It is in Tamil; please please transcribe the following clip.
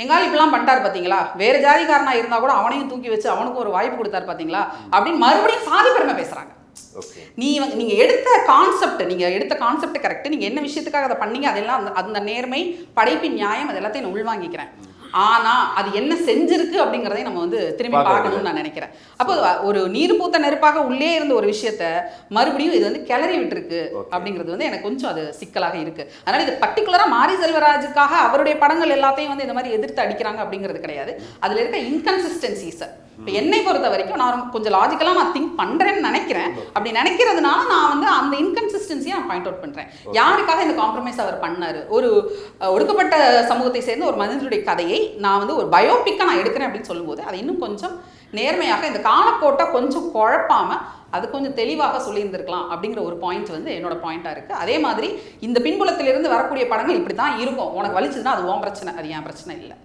எங்கால இப்படிலாம் பண்ணிட்டாரு பாத்தீங்களா, வேற ஜாதிக்காரனா இருந்தா கூட அவனையும் தூக்கி வச்சு அவனுக்கு ஒரு வாய்ப்பு கொடுத்தாரு பாத்தீங்களா அப்படின்னு மறுபடியும் சாதி பெருமை பேசுறாங்க. நீங்க எடுத்த கான்செப்ட் கரெக்ட். நீங்க என்ன விஷயத்துக்காக அதை பண்ணீங்க அதெல்லாம் அந்த நேர்மை, படைப்பின் நியாயம் அது எல்லாத்தையும் நான் உள்வாங்கிக்கிறேன். ஆனா அது என்ன செஞ்சிருக்கு அப்படிங்கறதை நம்ம வந்து திரும்பி பார்க்கணும்னு நான் நினைக்கிறேன். அப்போ ஒரு நீர் பூத்த நெருப்பாக உள்ளே இருந்த ஒரு விஷயத்த மறுபடியும் இது வந்து கிளறி விட்டுருக்கு அப்படிங்கிறது வந்து எனக்கு கொஞ்சம் அது சிக்கலாக இருக்கு. அதனால இது பர்டிகுலரா மாரி செல்வராஜுக்காக அவருடைய படங்கள் எல்லாத்தையும் வந்து இந்த மாதிரி எதிர்த்து அடிக்கிறாங்க அப்படிங்கிறது கிடையாது. அதுல இருக்க இன்கன்சிஸ்டன்சிஸ் இப்போ என்னை பொறுத்த வரைக்கும் நான் கொஞ்சம் லாஜிக்கலாக நான் திங்க் பண்ணுறேன்னு நினைக்கிறேன். அப்படி நினைக்கிறதுனால நான் வந்து அந்த இன்கன்சிஸ்டன்சியை நான் பாயிண்ட் அவுட் பண்ணுறேன். யாருக்காக இந்த காம்ப்ரமைஸ் அவர் பண்ணார்? ஒரு ஒடுக்கப்பட்ட சமூகத்தை சேர்ந்த ஒரு மனிதனுடைய கதையை நான் வந்து ஒரு பயோபிக்காக நான் எடுக்கிறேன் அப்படின்னு சொல்லும்போது அதை இன்னும் கொஞ்சம் நேர்மையாக இந்த காலக்கோட்டை கொஞ்சம் குழப்பாமல் அது கொஞ்சம் தெளிவாக சொல்லியிருந்திருக்கலாம் அப்படிங்கிற ஒரு பாயிண்ட் வந்து என்னோட பாயிண்டாக இருக்குது. அதே மாதிரி இந்த பின்புலத்திலிருந்து வரக்கூடிய படங்கள் இப்படி தான் இருக்கும். உனக்கு வலிச்சதுன்னா அது உன் பிரச்சனை, அது என் பிரச்சனை இல்லை.